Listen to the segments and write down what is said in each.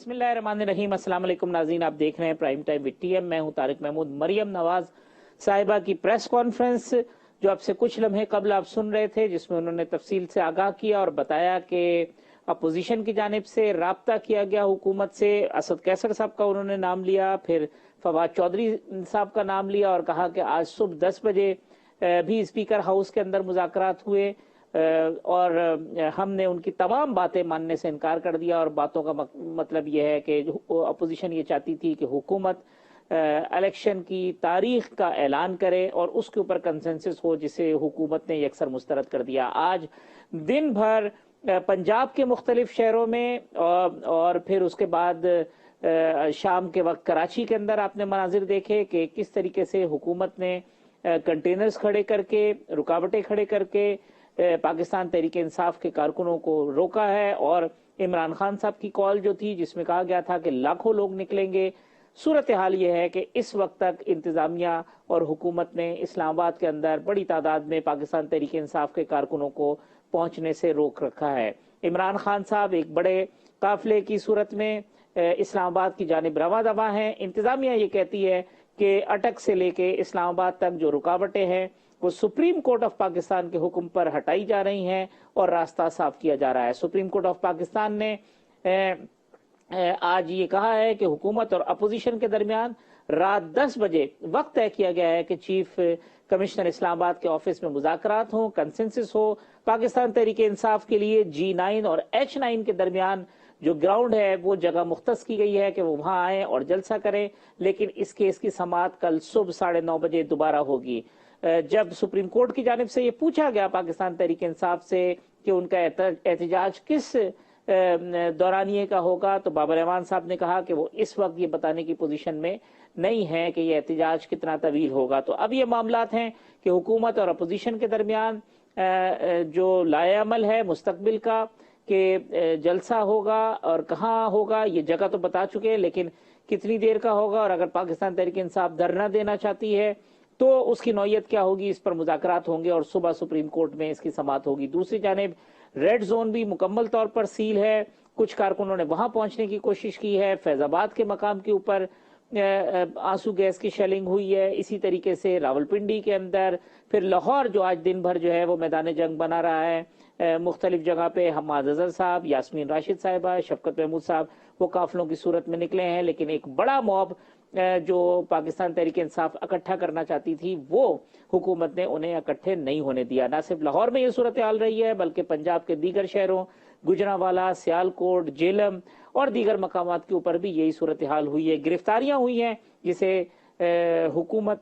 बिस्मिल्लाहिर्रहमानिर्रहीम। अस्सलाम वालेकुम नाज़रीन, आप देख रहे हैं प्राइम टाइम विद टीएम। मैं हूं तारिक महमूद। मरियम नवाज साहिबा की प्रेस कॉन्फ्रेंस जो आपसे कुछ लम्हे कबल आप सुन रहे थे, जिसमें उन्होंने तफसील से आगाह किया और बताया कि अपोजिशन की जानिब से राब्ता किया गया हुकूमत से। असद कैसर साहब का उन्होंने नाम लिया, फिर फवाद चौधरी साहब का नाम लिया और कहा कि आज सुबह 10 बजे भी स्पीकर हाउस के अंदर मुज़ाकरात हुए और हमने उनकी तमाम बातें मानने से इनकार कर दिया। और बातों का मतलब यह है कि अपोजिशन ये चाहती थी कि हुकूमत इलेक्शन की तारीख का ऐलान करे और उसके ऊपर कंसेंसस हो, जिसे हुकूमत ने यकसर मुस्तरद कर दिया। आज दिन भर पंजाब के मुख्तलिफ शहरों में और फिर उसके बाद शाम के वक्त कराची के अंदर आपने मनाजिर देखे कि किस तरीके से हुकूमत ने कंटेनर्स खड़े करके, रुकावटें खड़े करके पाकिस्तान तहरीक इंसाफ के कारकुनों को रोका है। और इमरान खान साहब की कॉल जो थी, जिसमें कहा गया था कि लाखों लोग निकलेंगे, सूरत हाल ये है कि इस वक्त तक इंतजामिया और हुकूमत ने इस्लामाबाद के अंदर बड़ी तादाद में पाकिस्तान तहरीक इंसाफ के कारकुनों को पहुंचने से रोक रखा है। इमरान खान साहब एक बड़े काफिले की सूरत में इस्लामाबाद की जानिब रवा दवा हैं। इंतजामिया ये कहती है कि अटक से लेके इस्लामाबाद तक जो रुकावटें हैं वो सुप्रीम कोर्ट ऑफ पाकिस्तान के हुक्म पर हटाई जा रही हैं और रास्ता साफ किया जा रहा है। सुप्रीम कोर्ट ऑफ पाकिस्तान ने आज ये कहा है कि हुकूमत और अपोजिशन के दरमियान रात 10 बजे वक्त तय किया गया है कि चीफ कमिश्नर इस्लामाबाद के ऑफिस में मुज़ाकरात हों, कंसेंसस हो। पाकिस्तान तहरीक इंसाफ के लिए G9 और H9 के दरमियान जो ग्राउंड है वो जगह मुख्तस की गई है कि वो वहां आए और जलसा करें, लेकिन इस केस की समाअत कल सुबह 9:30 बजे दोबारा होगी। जब सुप्रीम कोर्ट की जानिब से ये पूछा गया पाकिस्तान तहरीक इंसाफ से कि उनका एहतजाज किस दौरानिए का होगा, तो बाबर रहमान साहब ने कहा कि वो इस वक्त ये बताने की पोजीशन में नहीं है कि ये एहतजाज कितना तवील होगा। तो अब ये मामलात हैं कि हुकूमत और अपोजिशन के दरमियान जो लाएअमल है मुस्तकबिल का कि जलसा होगा और कहाँ होगा, ये जगह तो बता चुके हैं, लेकिन कितनी देर का होगा और अगर पाकिस्तान तहरीक इंसाफ धरना देना चाहती है तो उसकी नौयत क्या होगी, इस पर मुज़ाकरात होंगे और सुबह सुप्रीम कोर्ट में इसकी समाअत होगी। दूसरी जानिब रेड जोन भी मुकम्मल तौर पर सील है। कुछ कारकुनों ने वहां पहुंचने की कोशिश की है। फैजाबाद के मकाम के ऊपर आंसू गैस की शेलिंग हुई है। इसी तरीके से रावलपिंडी के अंदर, फिर लाहौर जो आज दिन भर जो है वो मैदान जंग बना रहा है। मुख्तलिफ जगह पे हम्माद अजहर साहब, यास्मीन राशिद साहिबा, शफकत महमूद साहब वो काफिलों की सूरत में निकले हैं। लेकिन एक बड़ा मॉब जो पाकिस्तान तहरीक इंसाफ इकट्ठा करना चाहती थी वो हुकूमत ने उन्हें इकट्ठे नहीं होने दिया। न सिर्फ लाहौर में ये सूरत हाल रही है बल्कि पंजाब के दीगर शहरों गुजरांवाला, सियालकोट, जेलम और दीगर मकामात के ऊपर भी यही सूरत हाल हुई है। गिरफ्तारियां हुई हैं जिसे हुकूमत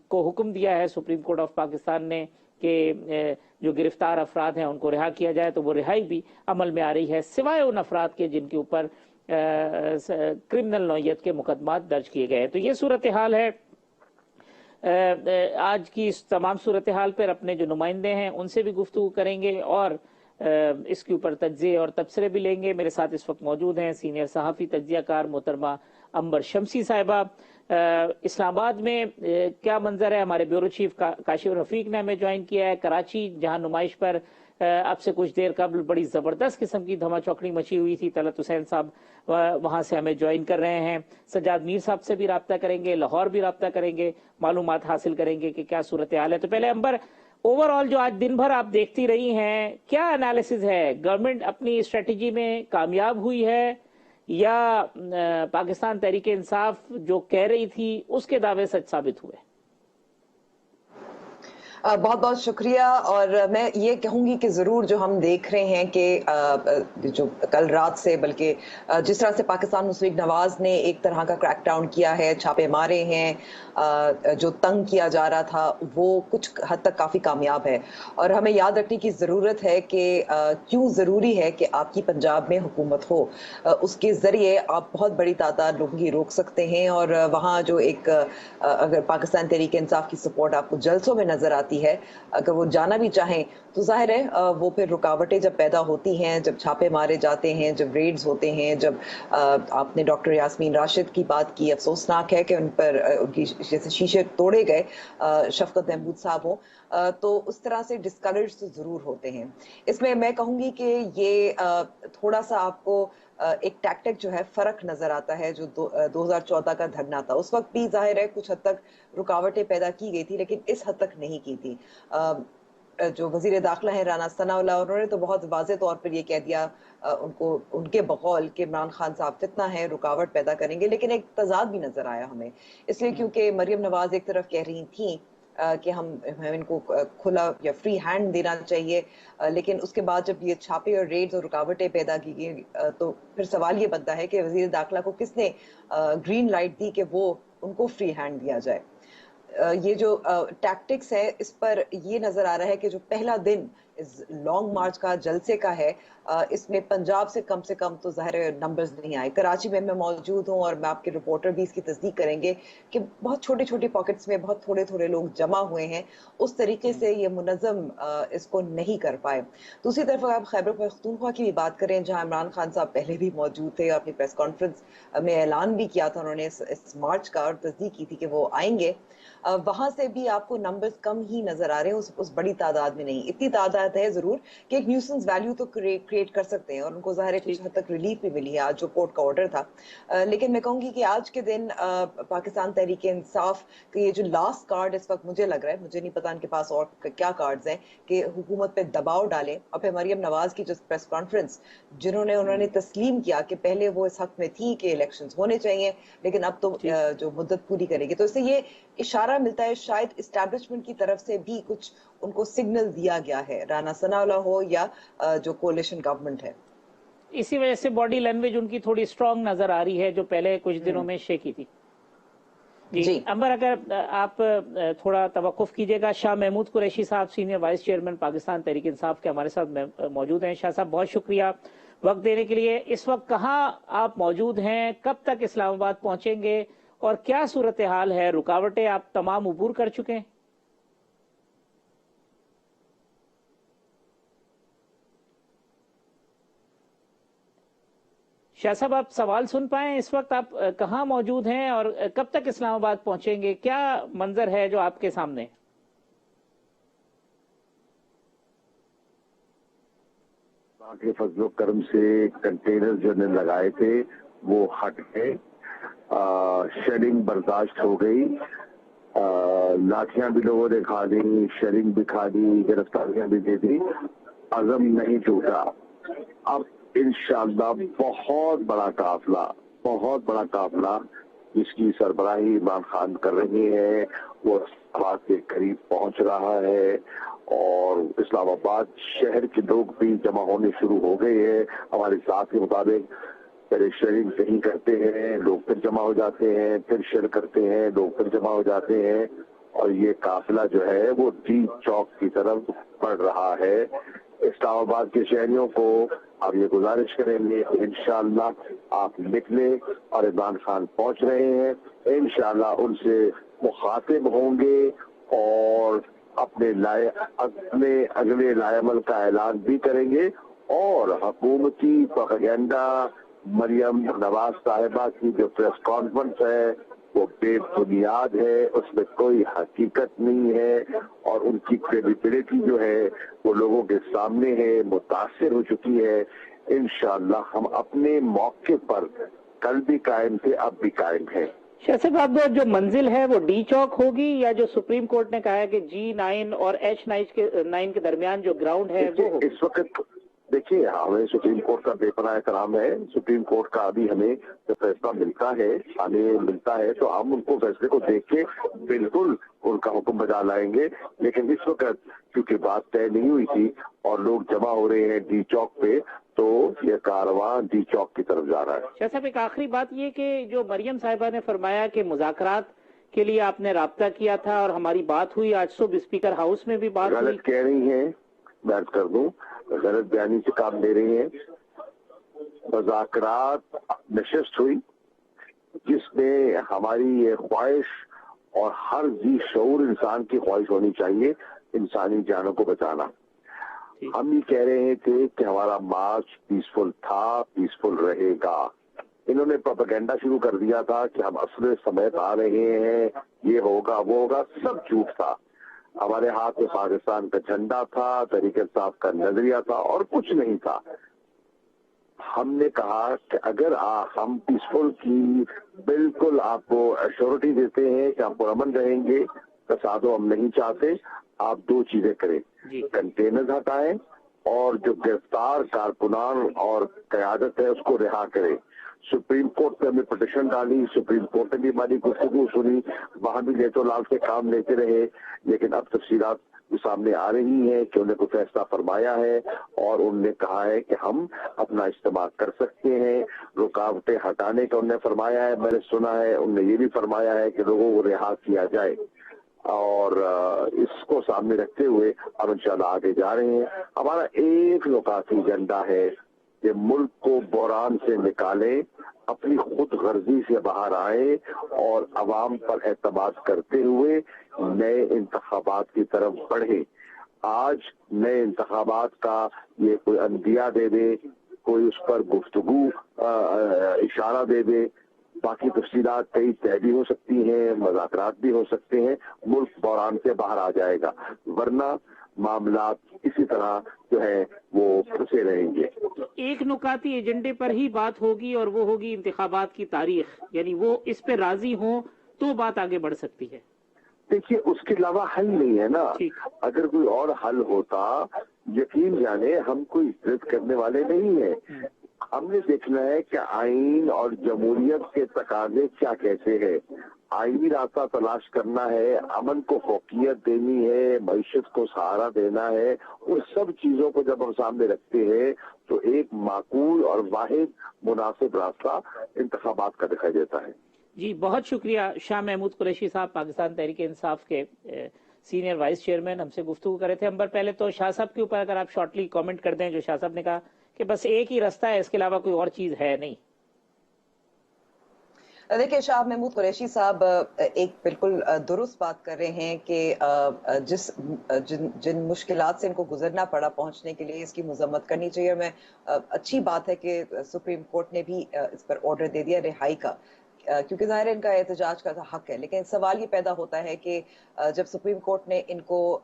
को हुक्म दिया है सुप्रीम कोर्ट ऑफ पाकिस्तान ने कि जो गिरफ्तार अफराद हैं उनको रिहा किया जाए, तो वो रिहाई भी अमल में आ रही है, सिवाय उन अफराद के जिनके ऊपर क्रिमिनल नौयत के मुकदमात दर्ज किए गए हैं। तो ये सूरत हाल है। आज की इस तमाम सूरत हाल पर अपने जो नुमाइंदे हैं उनसे भी गुफ्तगू करेंगे और इसके ऊपर तज्ज़िये और तबसरे भी लेंगे। मेरे साथ इस वक्त मौजूद हैं सीनियर सहाफ़ी तज्ज़ियाकार मोहतरमा अंबर शमसी साहिबा। इस्लामाबाद में क्या मंजर है, हमारे ब्यूरो चीफ काशिफ रफीक ने हमें ज्वाइन किया है। कराची जहां नुमाइश पर अब से कुछ देर कबल बड़ी ज़बरदस्त किस्म की धमा चौकड़ी मची हुई थी, तलत हुसैन साहब वहां से हमें ज्वाइन कर रहे हैं। सज्जाद मीर साहब से भी रब्ता करेंगे, लाहौर भी रब्ता करेंगे, मालूमात हासिल करेंगे कि क्या सूरत हाल है। तो पहले अंबर, ओवरऑल जो आज दिन भर आप देखती रही हैं, क्या एनालिसिस है? गवर्नमेंट अपनी स्ट्रेटजी में कामयाब हुई है या पाकिस्तान तहरीक इंसाफ जो कह रही थी उसके दावे सच साबित हुए? बहुत बहुत शुक्रिया। और मैं ये कहूँगी कि ज़रूर जो हम देख रहे हैं कि जो कल रात से, बल्कि जिस तरह से पाकिस्तान मुस्लिम लीग नवाज ने एक तरह का क्रैकडाउन किया है, छापे मारे हैं, जो तंग किया जा रहा था वो कुछ हद तक काफ़ी कामयाब है। और हमें याद रखने की ज़रूरत है कि क्यों ज़रूरी है कि आपकी पंजाब में हुकूमत हो। उसके ज़रिए आप बहुत बड़ी तादाद लोगों की रोक सकते हैं। और वहाँ जो एक अगर पाकिस्तान तहरीक इंसाफ की सपोर्ट आपको जलसों में नज़र आती है, अगर वो जाना भी चाहें तो जाहिर है वो फिर रुकावटें जब पैदा होती हैं, जब छापे मारे जाते हैं, जब रेड्स होते हैं, जब आपने डॉक्टर यास्मीन राशिद की बात की, अफसोसनाक है कि उन पर उनकी जैसे शीशे तोड़े गए, शफकत महमूद साहब हो, तो उस तरह से डिस्करेज तो ज़रूर होते हैं। इसमें मैं कहूँगी कि ये थोड़ा सा आपको ایک ٹیکٹک جو ہے فرق نظر آتا ہے جو 2014 کا دھرنا تھا. اس وقت بھی ظاہر ہے کچھ حد تک رکاوٹیں پیدا کی گئی تھی لیکن اس حد تک نہیں کی تھی. جو وزیر داخلہ ہیں رانا ثناء اللہ, انہوں نے تو بہت واضح طور پر یہ کہہ دیا ان کے بقول کہ عمران خان صاحب فتنہ ہے, رکاوٹ پیدا کریں گے. لیکن ایک تضاد بھی نظر آیا ہمیں, اس لیے کیونکہ مریم نواز ایک طرف کہہ رہی تھیں کہ ہم ان کو کھلا یا فری ہینڈ دینا چاہیے, لیکن اس کے بعد جب یہ چھاپے اور ریڈز اور رکاوٹیں پیدا کی گئی تو پھر سوال یہ بنتا ہے کہ وزیر داخلہ کو کس نے گرین لائٹ دی کہ وہ ان کو فری ہینڈ دیا جائے. یہ جو ٹیکٹکس ہے اس پر یہ نظر آ رہا ہے کہ جو پہلا دن اس لانگ مارچ کا جلسے کا ہے اس میں پنجاب سے کم تو ظاہر نمبرز نہیں آئے. کراچی میں موجود ہوں اور میں آپ کے رپورٹر بھی اس کی تصدیق کریں گے کہ بہت چھوٹی چھوٹی پاکٹس میں بہت تھوڑے لوگ جمع ہوئے ہیں. اس طریقے سے یہ منظم اس کو نہیں کر پائے. دوسری طرف آپ خیبر پختونخوا کی بھی بات کریں جہاں عمران خان صاحب پہلے بھی موجود تھے, اپنی پریس کانفرنس میں اعلان بھی کیا تھا انہوں نے اس مارچ کا اور تصدیق کی تھی کہ وہ آئیں گے. وہاں سے بھی آپ کو نمبرز کم ہی نظر آ رہے ہیں, اس بڑی تعداد میں نہیں. اتنی تعداد ہے ضرور کہ ایک نیوسنس ویلیو تو کریٹ کر سکتے ہیں اور ان کو ظاہر ہے کچھ حد تک ریلیف بھی ملی ہے آج جو کورٹ کا آرڈر تھا. لیکن میں کہوں گی کہ آج کے دن پاکستان تحریک انصاف کا یہ جو لاسٹ کارڈ اس وقت مجھے لگ رہا ہے, مجھے نہیں پتا ان کے پاس اور کیا کارڈز ہیں, کہ حکومت پہ دباؤ ڈالیں. اور پھر مریم نواز کی جو پریس کانفرنس انہوں نے تسلیم کیا کہ پہلے وہ اس حق میں تھی کہ الیکشنز ہونے چاہیے لیکن اب تو جو مدت پوری کرے گی. تو اس سے یہ اشارہ ملتا ہے شاید اسٹیبلشمنٹ کی طرف سے بھی کچھ ان کو سگنل دیا گیا ہے, رانا ثناء اللہ ہو یا جو کولیشن گورنمنٹ ہے. اسی وجہ سے باڈی لینگویج ان کی تھوڑی اسٹرانگ نظر آ رہی ہے جو پہلے کچھ دنوں میں شیکی تھی. جی امبر, اگر آپ تھوڑا توقف کیجیے گا. شاہ محمود قریشی صاحب senior vice chairman Pakistan Tehreek Insaf کے ہمارے ساتھ موجود ہیں. شاہ صاحب بہت شکریہ وقت دینے کے لیے. اس وقت کہاں آپ موجود ہیں, کب تک اسلام آباد پہنچیں گے اور کیا صورتحال ہے, رکاوٹیں آپ تمام عبور کر چکے ہیں؟ شاہ صاحب آپ سوال سن پائیں, اس وقت آپ کہاں موجود ہیں اور کب تک اسلام آباد پہنچیں گے, کیا منظر ہے جو آپ کے سامنے؟ اللہ کے فضل و کرم سے کنٹینر جو نے لگائے تھے وہ ہٹ گئے, شیڈنگ برداشت ہو گئی, لاٹھیاں بھی لوگوں نے کھا دی, شیڈنگ بھی کھا دی, گرفتاریاں بھی دے دی, عزم نہیں ٹوٹا. اب انشاءاللہ بہت بڑا قافلہ جس کی سربراہی عمران خان کر رہے ہیں وہ اسلام آباد کے قریب پہنچ رہا ہے اور اسلام آباد شہر کے لوگ بھی جمع ہونے شروع ہو گئے ہیں. ہمارے ساتھ کے مطابق پہلے شیئرنگ کہیں کرتے ہیں, لوگ پھر جمع ہو جاتے ہیں, پھر شیئر کرتے ہیں, لوگ پھر جمع ہو جاتے ہیں, اور یہ قافلہ جو ہے وہ ڈی چوک کی طرف بڑھ رہا ہے. اسلام آباد کے شہریوں کو آپ یہ گزارش کریں گے انشاءاللہ آپ نکلیں, اور عمران خان پہنچ رہے ہیں, انشاءاللہ ان سے مخاطب ہوں گے اور اپنے اگلے لائے عمل کا اعلان بھی کریں گے. اور حکومتی پروپیگنڈا مریم نواز صاحبہ کی جو پریس کانفرنس ہے وہ بے بنیاد ہے, اس میں کوئی حقیقت نہیں ہے, اور ان کی کریڈیبلٹی جو ہے وہ لوگوں کے سامنے ہے, متاثر ہو چکی ہے. انشاءاللہ ہم اپنے موقع پر کل بھی قائم تھے, اب بھی قائم ہیں. شاہ صاحب آپ جو منزل ہے وہ ڈی چوک ہوگی یا جو سپریم کورٹ نے کہا ہے کہ G9 اور H9 کے درمیان جو گراؤنڈ ہے وہ ہوگی؟ اس وقت دیکھیے ہمیں سپریم کورٹ کا بے پناہ احترام ہے. سپریم کورٹ کا ابھی ہمیں جب فیصلہ ملتا ہے تو ہم ان کو فیصلے کو دیکھ کے بالکل ان کا حکم بجا لائیں گے. لیکن اس وقت کیونکہ بات طے نہیں ہوئی تھی اور لوگ جمع ہو رہے ہیں ڈی چوک پہ, تو یہ کارواں ڈی چوک کی طرف جا رہا ہے. شاہ صاحب ایک آخری بات یہ کہ جو مریم صاحبہ نے فرمایا کہ مذاکرات کے لیے آپ نے رابطہ کیا تھا اور ہماری بات ہوئی, آج صبح اسپیکر ہاؤس میں بھی بات ہوئی. غلط کہہ رہی ہیں, میں کر دوں, غلط بیانی سے کام لے رہی ہیں. مذاکرات نشست ہوئی جس میں ہماری یہ خواہش اور ہر ذی شعور انسان کی خواہش ہونی چاہیے انسانی جانوں کو بچانا. ہم یہ کہہ رہے تھے کہ ہمارا مارچ پیسفل تھا, پیسفل رہے گا. انہوں نے پروپیگنڈا شروع کر دیا تھا کہ ہم اصل سمیت آ رہے ہیں, یہ ہوگا وہ ہوگا, سب جھوٹ تھا. ہمارے ہاتھ میں پاکستان کا جھنڈا تھا, تحریک انصاف کا نظریہ تھا, اور کچھ نہیں تھا. ہم نے کہا کہ اگر ہم پیسفل کی بالکل آپ کو ایشورٹی دیتے ہیں کہ آپ پرامن رہیں گے، فساد ہم نہیں چاہتے، آپ دو چیزیں کریں، کنٹینر ہٹائیں اور جو گرفتار کارکنان اور قیادت ہے اس کو رہا کریں۔ سپریم کورٹ پہ ہمیں پٹیشن ڈالی، سپریم کورٹ نے بھی ہماری گفتگو سنی، وہاں بھی نیتو لال سے کام لیتے رہے، لیکن اب تفصیلات سامنے آ رہی ہیں کہ انہیں کوئی فیصلہ فرمایا ہے اور انہوں نے کہا ہے کہ ہم اپنا اجتماع کر سکتے ہیں، رکاوٹیں ہٹانے کا انہوں نے فرمایا ہے۔ میں نے سنا ہے انہوں نے یہ بھی فرمایا ہے کہ لوگوں کو رہا کیا جائے، اور اس کو سامنے رکھتے ہوئے اب انشاءاللہ آگے جا رہے ہیں۔ ہمارا ایک نکاتی ایجنڈا ہے کہ ملک کو بحران سے نکالیں، اپنی خود غرضی سے باہر آئیں اور عوام پر اعتماد کرتے ہوئے نئے انتخابات کی طرف بڑھیں۔ آج نئے انتخابات کا یہ کوئی اندیا دے دے، کوئی اس پر گفتگو اشارہ دے دے، باقی تفصیلات کئی طے بھی ہو سکتی ہیں، مذاکرات بھی ہو سکتے ہیں، ملک بحران سے باہر آ جائے گا، ورنہ معاملات اسی طرح جو ہے وہ پھنسے رہیں گے۔ ایک نکاتی ایجنڈے پر ہی بات ہوگی اور وہ ہوگی انتخابات کی تاریخ، یعنی وہ اس پہ راضی ہوں تو بات آگے بڑھ سکتی ہے۔ دیکھیے اس کے علاوہ حل نہیں ہے نا، اگر کوئی اور حل ہوتا یقین جانے ہم کوئی ضد کرنے والے نہیں ہیں، ہم نے دیکھنا ہے کہ آئین اور جمہوریت کے تقاضے کیا کیسے ہیں، آئینی راستہ تلاش کرنا ہے، امن کو فوقیت دینی ہے، معیشت کو سہارا دینا ہے، ان سب چیزوں کو جب ہم سامنے رکھتے ہیں تو ایک معقول اور واحد مناسب راستہ انتخابات کا دکھائی دیتا ہے۔ جی بہت شکریہ شاہ محمود قریشی صاحب، پاکستان تحریک انصاف کے سینئر وائس چیئرمین، ہم سے گفتگو کر رہے تھے۔ ہم پہلے تو شاہ صاحب کے اوپر اگر آپ شارٹلی کامنٹ کر دیں، جو شاہ صاحب نے کہا کہ بس ایک ہی راستہ ہے، اس کے علاوہ کوئی اور چیز ہے نہیں۔ دیکھیں شاہ محمود قریشی صاحب ایک بالکل درست بات کر رہے ہیں کہ جن مشکلات سے ان کو گزرنا پڑا پہنچنے کے لیے، اس کی مذمت کرنی چاہیے۔ میں اچھی بات ہے کہ سپریم کورٹ نے بھی اس پر آرڈر دے دیا رہائی کا، کیونکہ ظاہر ان کا احتجاج کا حق ہے، لیکن سوال یہ پیدا ہوتا ہے کہ جب سپریم کورٹ نے ان کو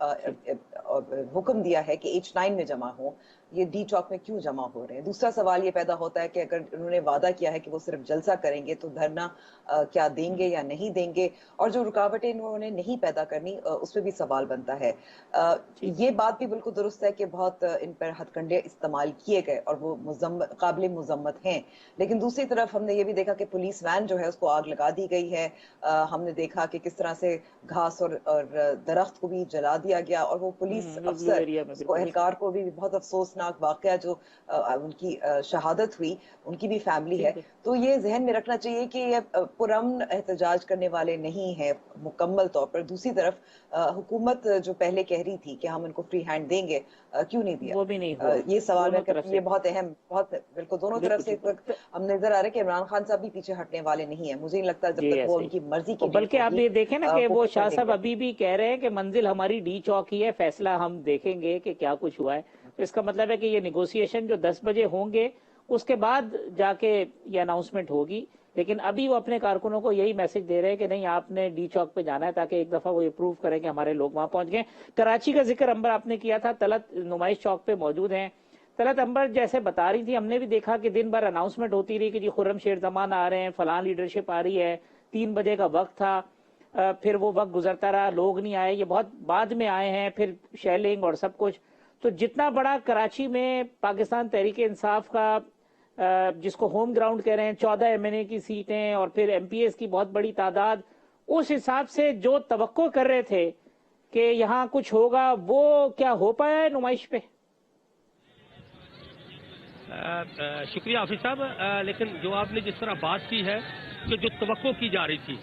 حکم دیا ہے کہ H9 میں جمع ہوں، یہ ڈی چوک میں کیوں جمع ہو رہے ہیں؟ دوسرا سوال یہ پیدا ہوتا ہے کہ اگر انہوں نے وعدہ کیا ہے کہ وہ صرف جلسہ کریں گے تو دھرنا کیا دیں گے یا نہیں دیں گے، اور جو رکاوٹیں انہوں نے نہیں پیدا کرنی اس پہ بھی سوال بنتا ہے۔ یہ بات بھی بالکل درست ہے کہ بہت ان پر ہتھ کنڈے استعمال کیے گئے اور وہ قابل مذمت ہیں، لیکن دوسری طرف ہم نے یہ بھی دیکھا کہ پولیس وین جو ہے اس کو آگ لگا دی گئی ہے۔ ہم نے دیکھا کہ کس طرح سے گھاس اور درخت کو بھی جلا دیا گیا، اور وہ پولیس افسر اس کو اہلکار کو بھی بہت افسوسناک واقعہ جو ان کی شہادت ہوئی، ان کی بھی فیملی ہے۔ تو یہ ذہن میں رکھنا چاہیے کہ یہ پرامن احتجاج کرنے والے نہیں ہیں مکمل طور پر۔ دوسری طرف حکومت جو پہلے کہہ رہی تھی کہ ہم ان کو فری ہینڈ دیں گے، کیوں نہیں دیا؟ وہ بھی نہیں ہوا۔ یہ سوال ہے کہ یہ بہت اہم، بہت بالکل دونوں طرف سے اس وقت ہم نظر آ رہے کہ عمران خان صاحب بھی پیچھے ہٹنے والے نہیں ہیں۔ مجھے نہیں لگتا جب تک وہ ان کی مرضی کی، بلکہ آپ یہ دیکھیں نا کہ وہ شاہ صاحب ابھی بھی کہہ رہے ہیں کہ منزل ہماری ڈی چوک ہی ہے، فیصلہ ہم دیکھیں گے کہ کیا کچھ ہوا ہے۔ تو اس کا مطلب ہے کہ یہ نیگوسیشن جو 10 بجے ہوں گے اس کے بعد جا کے یہ اناؤنسمنٹ ہوگی، لیکن ابھی وہ اپنے کارکنوں کو یہی میسج دے رہے ہیں کہ نہیں آپ نے ڈی چوک پہ جانا ہے، تاکہ ایک دفعہ وہ یہ پروف کریں کہ ہمارے لوگ وہاں پہنچ گئے۔ کراچی کا ذکر امبر آپ نے کیا تھا، طلعت نمائش چوک پہ موجود ہیں۔ طلعت امبر جیسے بتا رہی تھی، ہم نے بھی دیکھا کہ دن بھر اناؤنسمنٹ ہوتی رہی کہ جی خرم شیر زمان آ رہے ہیں، فلاں لیڈرشپ آ رہی ہے، 3 بجے کا وقت تھا، پھر وہ وقت گزرتا رہا، لوگ نہیں آئے، یہ بہت بعد میں آئے ہیں، پھر شیلنگ اور سب کچھ۔ تو جتنا بڑا کراچی میں پاکستان تحریک انصاف کا جس کو ہوم گراؤنڈ کہہ رہے ہیں، 14 MNA کی سیٹیں اور پھر MPs کی بہت بڑی تعداد، اس حساب سے جو توقع کر رہے تھے کہ یہاں کچھ ہوگا، وہ کیا ہو پایا ہے نمائش پہ؟ شکریہ حافظ صاحب، لیکن جو آپ نے جس طرح بات کی ہے کہ جو توقع کی جا رہی تھی،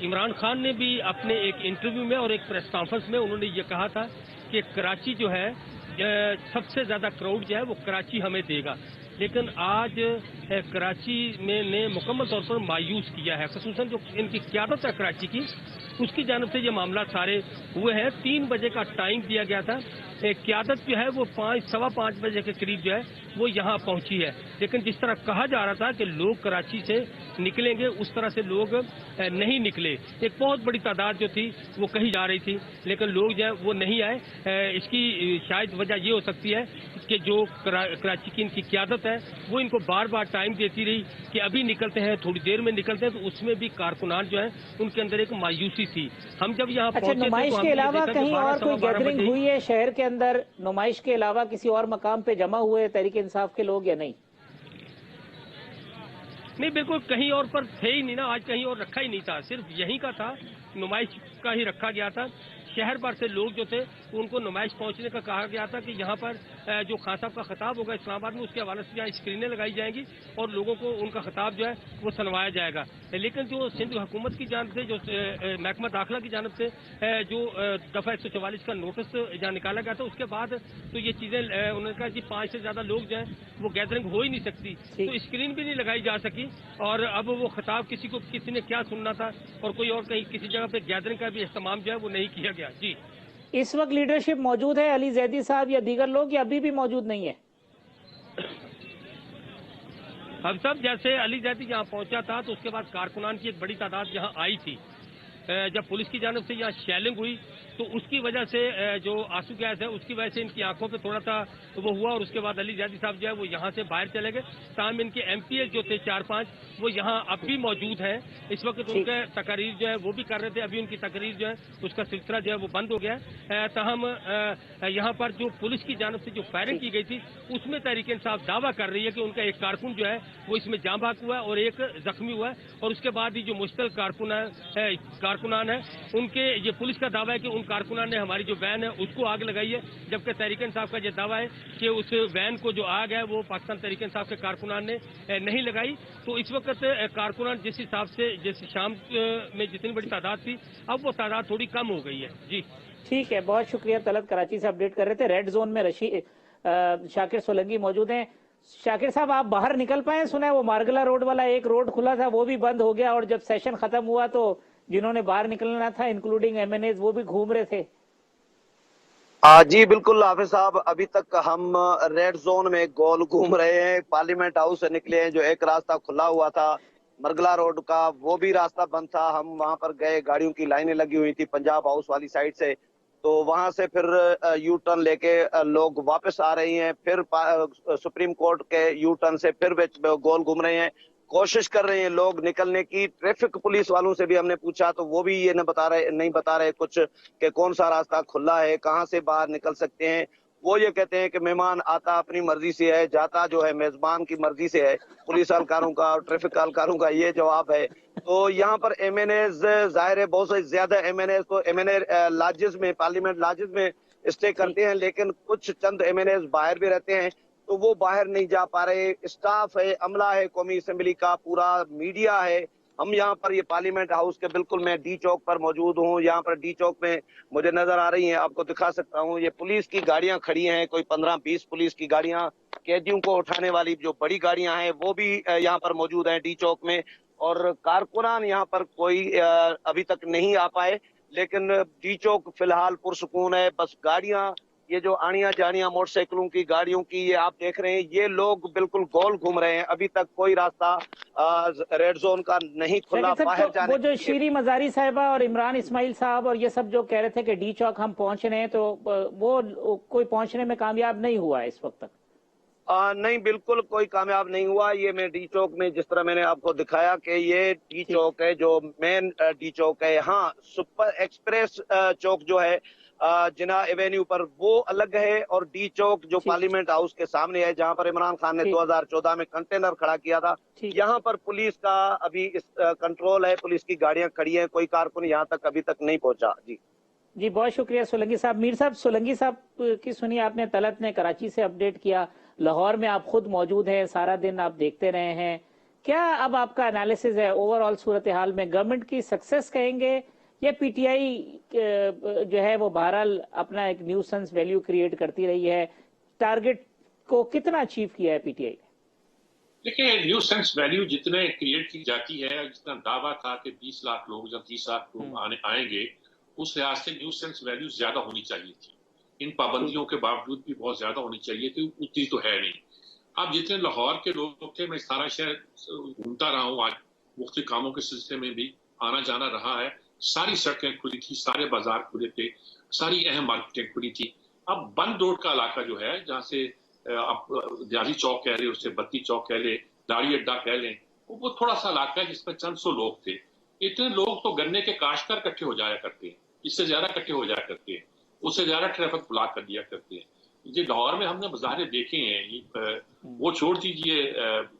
عمران خان نے بھی اپنے ایک انٹرویو میں اور ایک پریس کانفرنس میں انہوں نے یہ کہا تھا کہ کراچی جو ہے سب سے زیادہ کراؤڈ جو ہے وہ کراچی ہمیں دے گا، لیکن آج کراچی میں نے مکمل طور پر مایوس کیا ہے، خصوصاً جو ان کی قیادت ہے کراچی کی، اس کی جانب سے یہ معاملات سارے ہوئے ہیں۔ 3 بجے کا ٹائم دیا گیا تھا، قیادت جو ہے وہ 5:15 بجے کے قریب جو ہے وہ یہاں پہنچی ہے. لیکن جس طرح کہا جا رہا تھا کہ لوگ کراچی سے نکلیں گے اس طرح سے لوگ نہیں نکلے. ایک بہت بڑی تعداد جو تھی وہ کہی جا رہی تھی لیکن لوگ جو ہے وہ نہیں آئے. اس کی شاید وجہ یہ ہو سکتی ہے کہ جو کراچی کی ان کی قیادت ہے وہ ان کو بار بار ٹائم دیتی رہی کہ ابھی نکلتے ہیں, تھوڑی دیر میں نکلتے ہیں, تو اس میں بھی کارکنان جو ہیں ان کے اندر ایک مایوسی تھی. ہم جب یہاں اچھا, پہنچے نمائش کے علاوہ کہیں اور کوئی گیدرنگ ہوئی ہے شہر کے اندر؟ نمائش کے علاوہ کسی اور مقام پہ جمع ہوئے تحریک انصاف کے لوگ یا نہیں؟ نہیں, بالکل کہیں اور پر تھے ہی نہیں نا. آج کہیں اور رکھا ہی نہیں تھا, صرف یہیں کا تھا, نمائش کا ہی رکھا گیا تھا. شہر بھر سے لوگ جو تھے ان کو نمائش پہنچنے کا کہا گیا تھا کہ یہاں پر جو خان صاحب کا خطاب ہوگا اسلام آباد میں اس کے حوالے سے یہاں اسکرینیں لگائی جائیں گی اور لوگوں کو ان کا خطاب جو ہے وہ سنوایا جائے گا. لیکن جو سندھ حکومت کی جانب سے, جو محکمہ داخلہ کی جانب سے جو دفعہ 144 کا نوٹس جہاں نکالا گیا تھا, اس کے بعد تو یہ چیزیں انہوں نے کہا کہ 5 سے زیادہ لوگ جو ہیں وہ گیدرنگ ہو ہی نہیں سکتی, تو اسکرین بھی نہیں لگائی جا سکی. اور اب وہ خطاب کسی نے کیا سننا تھا اور کوئی اور کہیں کسی جگہ پہ گیدرنگ کا بھی اہتمام جو ہے وہ نہیں کیا گیا. جی, اس وقت لیڈرشپ موجود ہے علی زیدی صاحب یا دیگر لوگ, یا ابھی بھی موجود نہیں ہے؟ ہم سب جیسے علی زیدی جہاں پہنچا تھا تو اس کے بعد کارکنان کی ایک بڑی تعداد یہاں آئی تھی. جب پولیس کی جانب سے یہاں شیلنگ ہوئی تو اس کی وجہ سے جو آنسو گیس ہے اس کی وجہ سے ان کی آنکھوں پہ تھوڑا سا وہ ہوا, اور اس کے بعد علی زیدی صاحب جو ہے وہ یہاں سے باہر چلے گئے. تاہم ان کے ایم پی ایس جو تھے 4-5 وہ یہاں اب بھی موجود ہیں. اس وقت ان کے تقاریر جو ہے وہ بھی کر رہے تھے. ابھی ان کی تقریر جو ہے اس کا سلسلہ جو ہے وہ بند ہو گیا ہے. تاہم یہاں پر جو پولیس کی جانب سے جو فائرنگ کی گئی تھی اس میں تحریک انصاف دعویٰ کر رہی ہے کہ ان کا ایک کارکن جو ہے وہ اس میں جاں بحق ہوا ہے اور ایک زخمی ہوا ہے. اور اس کے بعد ہی جو مشتل کارکنان ہیں ان کے یہ پولیس کا دعویٰ ہے کہ ان کارکنان نے ہماری جو وین ہے اس کو آگ لگائی ہے, جبکہ تحریک انصاف کا یہ دعویٰ ہے کہ اس وین کو جو آگ ہے وہ پاکستان تحریک انصاف کے کارکنان نے نہیں لگائی. تو اس وقت کارکنان جس حساب سے جیسے شام میں جتنی بڑی تعداد تھی اب وہ تعداد تھوڑی کم ہو گئی ہے. جی ٹھیک ہے, بہت شکریہ. طلعت کراچی سے اپڈیٹ کر رہے تھے. ریڈ زون میں شاکر سولنگی موجود ہیں. شاکر صاحب, آپ باہر نکل پائے؟ سنا ہے وہ مارگلا روڈ والا ایک روڈ کھلا تھا وہ بھی بند ہو گیا, اور جب سیشن ختم ہوا تو جنہوں نے باہر نکلنا تھا انکلوڈنگ ایم این ایز وہ بھی گھوم رہے تھے. جی بالکل حافظ صاحب, ابھی تک ہم ریڈ زون میں گول گھوم رہے ہیں. پارلیمنٹ ہاؤس سے نکلے ہیں, جو ایک راستہ کھلا ہوا تھا مرگلا روڈ کا وہ بھی راستہ بند تھا. ہم وہاں پر گئے, گاڑیوں کی لائنیں لگی ہوئی تھی پنجاب ہاؤس والی سائڈ سے, تو وہاں سے پھر یو ٹرن لے کے لوگ واپس آ رہے ہیں. پھر سپریم کورٹ کے یو ٹرن سے پھر گول گھوم رہے ہیں, کوشش کر رہے ہیں لوگ نکلنے کی. ٹریفک پولیس والوں سے بھی ہم نے پوچھا تو وہ بھی یہ نہیں بتا رہے کچھ کہ کون سا راستہ کھلا ہے, کہاں سے باہر نکل سکتے ہیں. وہ یہ کہتے ہیں کہ مہمان آتا اپنی مرضی سے ہے, جاتا جو ہے میزبان کی مرضی سے ہے. پولیس اہلکاروں کا اور ٹریفک اہلکاروں کا یہ جواب ہے. تو یہاں پر ایم این ایز ظاہر ہے بہت سے زیادہ ایم این ایز تو ایم این اے لاجز میں, پارلیمنٹ لاجز میں اسٹے کرتے ہیں, لیکن کچھ چند ایم این ایز باہر بھی رہتے ہیں تو وہ باہر نہیں جا پا رہے. اسٹاف ہے, عملہ ہے قومی اسمبلی کا, پورا میڈیا ہے. ہم یہاں پر یہ پارلیمنٹ ہاؤس کے بالکل میں ڈی چوک پر موجود ہوں. یہاں پر ڈی چوک میں مجھے نظر آ رہی ہیں, آپ کو دکھا سکتا ہوں, یہ پولیس کی گاڑیاں کھڑی ہیں, کوئی 15-20 پولیس کی گاڑیاں, قیدیوں کو اٹھانے والی جو بڑی گاڑیاں ہیں وہ بھی یہاں پر موجود ہیں ڈی چوک میں. اور کارکنان یہاں پر کوئی ابھی تک نہیں آ پائے, لیکن ڈی چوک فی الحال پرسکون ہے. بس گاڑیاں یہ جو آنیاں جانیاں موٹر سائیکلوں کی گاڑیوں کی یہ آپ دیکھ رہے ہیں, یہ لوگ بالکل گول گھوم رہے ہیں. ابھی تک کوئی راستہ ریڈ زون کا نہیں کھلا باہر جانے. وہ جو شیری مزاری صاحبہ اور عمران اسماعیل صاحب اور یہ سب جو کہہ رہے تھے کہ ڈی چوک ہم پہنچ رہے ہیں, تو وہ کوئی پہنچنے میں کامیاب نہیں ہوا ہے اس وقت تک؟ نہیں, بالکل کوئی کامیاب نہیں ہوا. یہ میں ڈی چوک میں جس طرح میں نے آپ کو دکھایا کہ یہ ڈی چوک ہے جو مین ڈی چوک ہے. ہاں, سپر ایکسپریس چوک جو ہے جناح ایوینیو پر وہ الگ ہے, اور ڈی چوک جو پارلیمنٹ ہاؤس کے سامنے ہے جہاں پر عمران خان نے 2014 میں کنٹینر کھڑا کیا تھا, یہاں پر پولیس کا ابھی کنٹرول ہے, پولیس کی گاڑیاں کھڑی ہیں, کوئی کارکن یہاں تک ابھی تک نہیں پہنچا. جی بہت شکریہ سولنگی صاحب. میر صاحب, سولنگی صاحب کی سنی آپ نے, طلعت نے کراچی سے اپڈیٹ کیا, لاہور میں آپ خود موجود ہیں, سارا دن آپ دیکھتے رہے ہیں. کیا اب آپ کا انالیسز ہے اوور آل صورتحال میں؟ گورنمنٹ کی سکسس کہیں گے یا پی ٹی آئی جو ہے وہ بہرحال اپنا ایک نیوسنس ویلیو کریٹ کرتی رہی ہے؟ ٹارگٹ کو کتنا اچیو کیا ہے پی ٹی آئی نے؟ دیکھیں, نیوسنس ویلیو جتنے کریٹ کی جاتی ہے, جتنا دعویٰ تھا کہ 20 لاکھ لوگ یا 30 لاکھ لوگ آئیں گے, اس لحاظ سے نیوسنس ویلیو زیادہ ہونی چاہیے تھی. इन पाबंदियों के बावजूद भी बहुत ज्यादा होनी चाहिए थी, उतनी तो है नहीं। अब जितने लाहौर के लोग थे, मैं सारा शहर घूमता रहा हूँ, आज मुख्तलिफ कामों के सिलसिले में भी आना जाना रहा है, सारी सड़कें खुली थी, सारे बाजार खुले थे, सारी अहम मार्केटें खुली थी। अब बंद रोड का इलाका जो है, जहाँ से आप दियाली चौक कह लें, उससे बत्ती चौक कह लें, दाड़ी अड्डा कह लें, वो थोड़ा सा इलाका है जिसमें चंद सौ लोग थे। इतने लोग तो गन्ने के काश्तकार इकट्ठे हो जाया करते हैं, इससे ज्यादा इकट्ठे हो जाया करते हैं, उससे ज्यादा ट्रैफिक ब्लॉक कर दिया करते हैं। ये लाहौर में हमने बाजारे देखे हैं, वो छोड़ दीजिए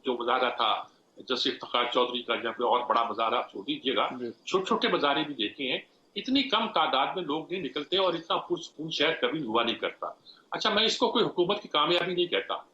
जो बाजारा था जैसे इफ्तिखार चौधरी का, जहाँ पे और बड़ा बाजार आप छोड़ दीजिएगा, छोटे छोटे बाजारे भी देखे हैं। इतनी कम तादाद में लोग नहीं निकलते और इतना पुरसकून शहर कभी हुआ नहीं करता। अच्छा, मैं इसको कोई हुकूमत की कामयाबी नहीं कहता,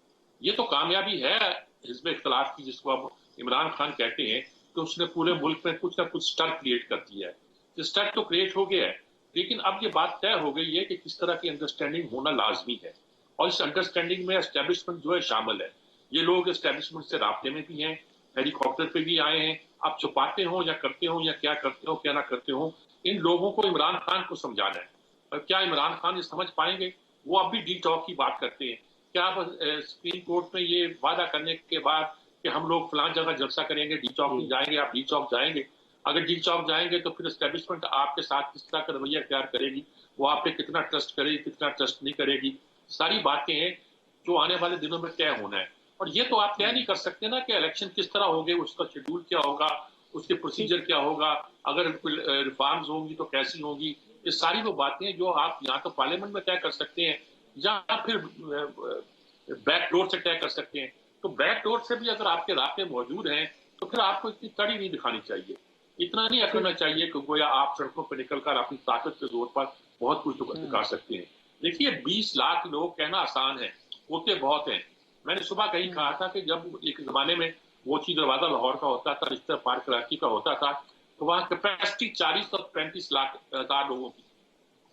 ये तो कामयाबी है हिज़्ब इख्तिलाफ की, जिसको अब इमरान खान कहते हैं कि उसने पूरे मुल्क में कुछ ना कुछ स्टर क्रिएट कर दिया है। स्टर तो क्रिएट हो गया है, लेकिन अब ये बात तय हो गई है कि किस तरह की अंडरस्टैंडिंग होना लाजमी है, और इस अंडरस्टैंडिंग में एस्टेब्लिशमेंट जो है शामिल है। ये लोग एस्टेब्लिशमेंट से राब्ते में भी हैं, हेलीकॉप्टर पे भी आए हैं। आप छुपाते हो या करते हो या क्या करते हो क्या ना करते हो, इन लोगों को इमरान खान को समझाना है। और क्या इमरान खान ये समझ पाएंगे? वो अब भी डी टॉक की बात करते हैं। क्या आप सुप्रीम कोर्ट में ये वादा करने के बाद कि हम लोग फलां जगह जलसा करेंगे, डी चौक नहीं जाएंगे, आप डी चौक जाएंगे? अगर डी चौक जाएंगे तो फिर एस्टेब्लिशमेंट आपके साथ किस तरह का रवैया इख्तियार करेगी, वो आप पे कितना ट्रस्ट करेगी, कितना ट्रस्ट नहीं करेगी, सारी बातें हैं जो आने वाले दिनों में तय होना है। और ये तो आप तय नहीं कर सकते ना कि इलेक्शन किस तरह होंगे, उसका शेड्यूल क्या होगा, उसके प्रोसीजर क्या होगा, अगर रिफॉर्म्स होंगी तो कैसी होंगी। ये सारी वो बातें हैं जो आप यहाँ तो पार्लियामेंट में तय कर सकते हैं या फिर बैक डोर से तय कर सकते हैं। तो बैक डोर से भी अगर आपके रास्ते मौजूद हैं तो फिर आपको इतनी कड़ी नहीं दिखानी चाहिए, इतना नहीं करना चाहिए कि गोया आप सड़कों पर निकलकर अपनी ताकत के जोर पर बहुत कुछ दिखा सकते हैं। देखिए, 20 लाख लोग कहना आसान है, होते बहुत हैं। मैंने सुबह कहीं कहा था कि जब एक जमाने में मोची दरवाजा लाहौर का होता था, रिश्ता पार्क कराची का होता था, तो वहाँ कैपेसिटी 40 और 35 लाख लोगों की,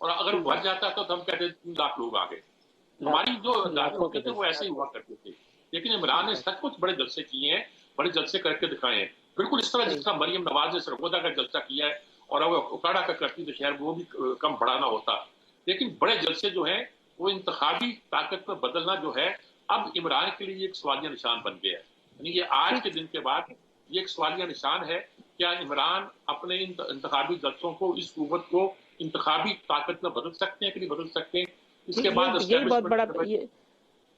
और अगर बढ़ जाता था तो हम कहते 3 लाख लोग आ गए। हमारी जो दादी होते थे वो ऐसे ही हुआ करते थे। लेकिन इमरान ने सचमुच बड़े जलसे किए हैं, बड़े जलसे करके दिखाए हैं, बिल्कुल इस तरह जिस तरह मरियम नवाज ने सरगोदा का जलसा किया है, और अगर उकाड़ा का करती तो शायद वो भी कम बड़ा ना होता। लेकिन बड़े जलसे जो हैं वो इंतखाबी ताकत में बदलना जो है अब इमरान के लिए एक सवालिया निशान बन गया है। यानी ये आज के दिन के बाद ये एक सवालिया निशान है, क्या इमरान अपने इंतखाबी जलसों को, इस कुव्वत को इंतखाबी ताकत में बदल सकते हैं कि नहीं बदल सकते हैं? इसके बाद यही बहुत बड़ा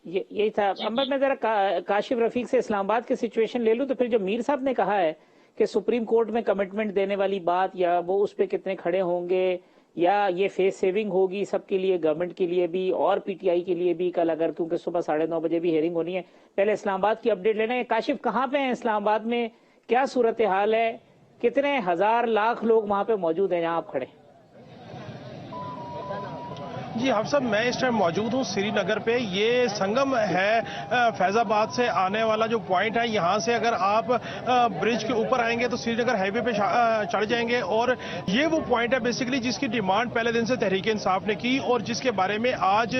यही था। अंबर, मैं जरा काशिफ रफीक से इस्लामाबाद की सिचुएशन ले लूं, तो फिर जो मीर साहब ने कहा है कि सुप्रीम कोर्ट में कमिटमेंट देने वाली बात, या वो उस पर कितने खड़े होंगे, या ये फेस सेविंग होगी सबके लिए, गवर्नमेंट के लिए भी और पीटीआई के लिए भी कल, अगर क्योंकि सुबह 9:30 बजे भी हेयरिंग होनी है। पहले इस्लामाबाद की अपडेट लेना है। काशिफ, कहाँ पे है इस्लामाबाद में, क्या सूरत हाल है, कितने हजार लाख लोग वहां पे मौजूद हैं जहां आप खड़े? जी हम सब, मैं इस टाइम मौजूद हूँ श्रीनगर पे। ये संगम है फैजाबाद से आने वाला जो पॉइंट है, यहाँ से अगर आप ब्रिज के ऊपर आएंगे तो श्रीनगर हाईवे पे चढ़ जाएंगे, और ये वो पॉइंट है बेसिकली जिसकी डिमांड पहले दिन से तहरीक इंसाफ ने की, और जिसके बारे में आज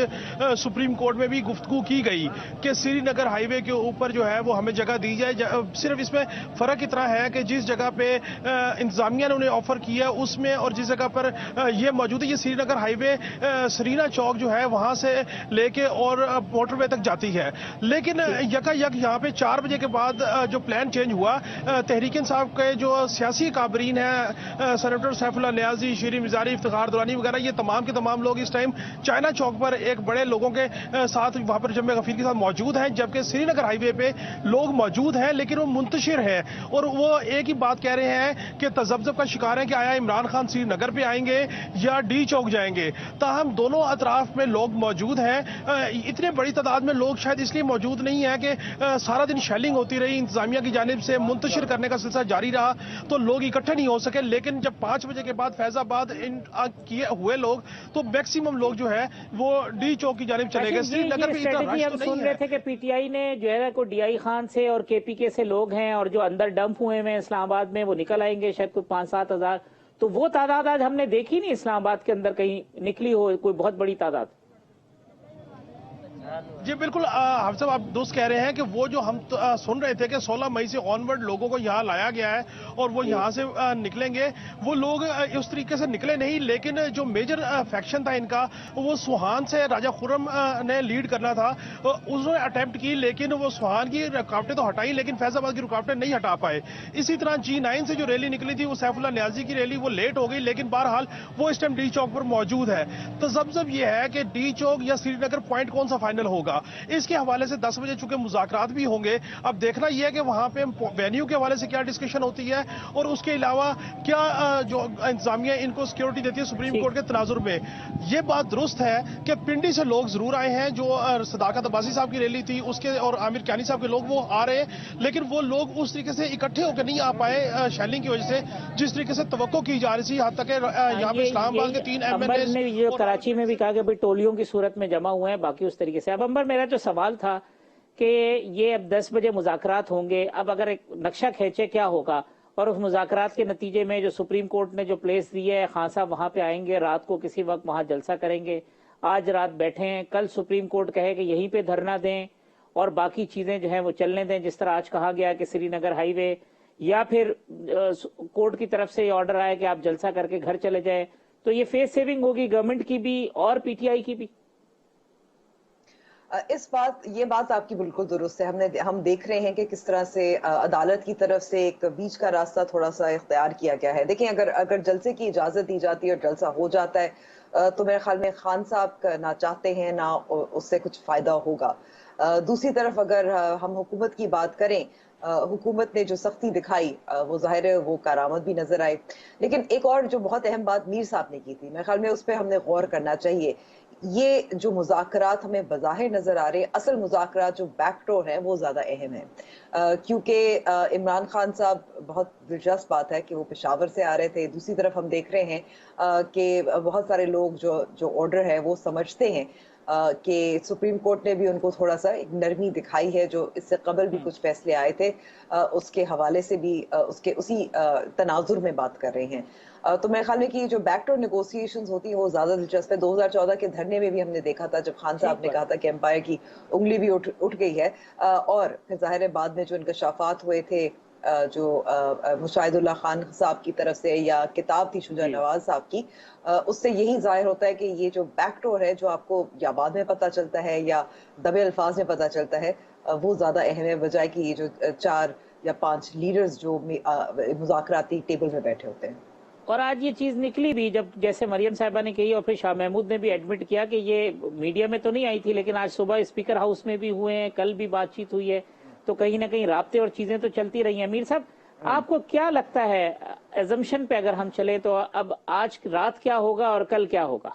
सुप्रीम कोर्ट में भी गुफ्तगू की गई कि श्रीनगर हाईवे के ऊपर जो है वो हमें जगह दी जाए। सिर्फ इसमें फर्क इतना है कि जिस जगह पे इंतजामिया ने उन्हें ऑफर किया उसमें, और जिस जगह पर ये मौजूद है, ये श्रीनगर हाईवे सरीना चौक जो है वहां से लेके और मोटरवे तक जाती है। लेकिन यकायक यहाँ पे 4 बजे के बाद जो प्लान चेंज हुआ, तहरीक इंसाफ के जो सियासी काबरीन है, सेनेटर सैफुल्लाह नियाजी, शीरी मिजारी, इफ्तिखार दुरानी वगैरह, ये तमाम के तमाम लोग इस टाइम चाइना चौक पर एक बड़े लोगों के साथ वहां पर जम्मे गफीर के साथ मौजूद हैं, जबकि श्रीनगर हाईवे पे लोग मौजूद हैं लेकिन वो मुंतशिर है, और वो एक ही बात कह रहे हैं कि तजब्जब का शिकार है कि आया इमरान खान श्रीनगर पे आएंगे या डी चौक जाएंगे। ताहम दोनों अतराफ में लोग मौजूद हैं। इतने बड़ी तादाद में लोग शायद इसलिए मौजूद नहीं है कि सारा दिन शेलिंग होती रही, इंतजामिया की जानिब से मुंतशिर करने का सिलसिला जारी रहा, तो लोग इकट्ठे नहीं हो सके। लेकिन जब 5 बजे के बाद फैजाबाद किए हुए लोग, तो मैक्सिमम लोग जो है वो डी चौक की जानिब चले गए। श्रीनगर में इतना रश तो सुन रहे थे कि पीटीआई ने जो है को डीआई खान से और केपीके से लोग हैं, और जो अंदर डंप हुए हैं इस्लामाबाद में वो निकल आएंगे शायद कोई 5-7 हजार, तो वो तादाद आज हमने देखी नहीं इस्लामाबाद के अंदर कहीं निकली हो, कोई बहुत बड़ी तादाद। जी बिल्कुल, हाफिज साहब आप दोस्त कह रहे हैं कि वो जो हम सुन रहे थे कि 16 मई से ऑनवर्ड लोगों को यहाँ लाया गया है और वो यहाँ से निकलेंगे, वो लोग उस तरीके से निकले नहीं, लेकिन जो मेजर फैक्शन था इनका वो सुहान से राजा खुर्रम ने लीड करना था। उन्होंने अटेम्प्ट की, लेकिन वो सुहान की रुकावटें तो हटाई, लेकिन फैजाबाद की रुकावटें नहीं हटा पाए। इसी तरह G9 से जो रैली निकली थी वो सैफुल्लाह न्याजी की रैली, वो लेट हो गई, लेकिन बहरहाल वो इस टाइम डी चौक पर मौजूद है। तो जब ये है कि डी चौक या श्रीनगर पॉइंट कौन सा फाइनल होगा, इसके हवाले से 10 बजे चुके मुज़ाकरात भी होंगे। अब देखना यह है कि वहां पे वेन्यू के हवाले से क्या डिस्कशन होती है और उसके अलावा क्या जो इंतजामिया इनको सिक्योरिटी देती है सुप्रीम कोर्ट के तनाजुर में। ये बात दुरुस्त है कि पिंडी से लोग जरूर आए हैं, जो सदाकत अब्बासी साहब की रैली थी उसके और आमिर कियानी साहब के लोग वो आ रहे हैं, लेकिन वो लोग उस तरीके से इकट्ठे होकर नहीं आ पाए शेलिंग की वजह से, जिस तरीके से तवक्को की जा रही थी। यहाँ तक यहाँ पे इस्लामाबाद के 3 अंबर ने जो कराची में भी कहा कि भाई टोलियों की सूरत में जमा हुए हैं, बाकी उस तरीके से। अब अंबर, मेरा जो सवाल था कि ये अब 10 बजे मुज़ाकरात होंगे, अब अगर एक नक्शा खींचे क्या होगा, और उस मुज़ाकरात के नतीजे में जो सुप्रीम कोर्ट ने जो प्लेस दी है, खान साहब वहां पे आएंगे, रात को किसी वक्त वहां जलसा करेंगे, आज रात बैठे हैं, कल सुप्रीम कोर्ट कहे कि यहीं पे धरना दें और बाकी चीजें जो है वो चलने दें, जिस तरह आज कहा गया कि श्रीनगर हाईवे, या फिर कोर्ट की तरफ से ऑर्डर आया कि आप जलसा करके घर चले जाए, तो ये फेस सेविंग होगी गवर्नमेंट की भी और पीटीआई की भी। ये बात आपकी बिल्कुल दुरुस्त है। हम देख रहे हैं कि किस तरह से अदालत की तरफ से एक बीच का रास्ता थोड़ा सा इख्तियार किया गया है। देखिए, अगर जलसे की इजाजत दी जाती है और जलसा हो जाता है तो मेरे ख्याल में खान साहब ना चाहते हैं ना उससे कुछ फायदा होगा। दूसरी तरफ अगर हम हुकूमत की बात करें, हुकूमत ने जो सख्ती दिखाई वो जाहिर है वो करामत भी नजर आई। लेकिन एक और जो बहुत अहम बात मीर साहब ने की थी, मेरे ख्याल में उस पर हमने गौर करना चाहिए। ये जो मुज़ाकरात हमें बज़ाहिर नजर आ रहे हैं, असल मुज़ाकरात जो बैकडोर है वो ज्यादा अहम है, क्योंकि इमरान खान साहब, बहुत दिलचस्प बात है कि वो पेशावर से आ रहे थे। दूसरी तरफ हम देख रहे हैं कि बहुत सारे लोग जो ऑर्डर है वो समझते हैं कि सुप्रीम कोर्ट ने भी उनको थोड़ा सा एक नरमी दिखाई है, जो इससे कबल भी कुछ फैसले आए थे उसके हवाले से भी उसी तनाजुर में बात कर रहे हैं। तो मेरे ख्याल में कि जो बैकडोर नेगोशिएशंस होती हैं वो ज्यादा दिलचस्प है। 2014 के धरने में भी हमने देखा था जब खान साहब ने कहा था कि एम्पायर की उंगली भी उठ गई है, और फिर जाहिर है बाद में जो इंकशाफात हुए थे जो मुशाहिदुल्लाह खान साहब की तरफ से या किताब थी शुजा नवाज साहब की, उससे यही जाहिर होता है कि ये जो बैकडोर है जो आपको या बाद में पता चलता है या दबे अल्फाज में पता चलता है, वो ज्यादा अहम है बजाय कि ये जो 4 या 5 लीडर्स जो मुज़ाकराती टेबल में बैठे होते हैं। और आज ये चीज निकली भी, जब जैसे मरियम साहिबा ने कही और फिर शाह महमूद ने भी एडमिट किया कि ये मीडिया में तो नहीं आई थी, लेकिन आज सुबह स्पीकर हाउस में भी हुए हैं, कल भी बातचीत हुई है, तो कहीं ना कहीं राब्ते और चीजें तो चलती रही हैं। मीर साहब, आपको क्या लगता है, एजम्पशन पे अगर हम चले तो अब आज रात क्या होगा और कल क्या होगा?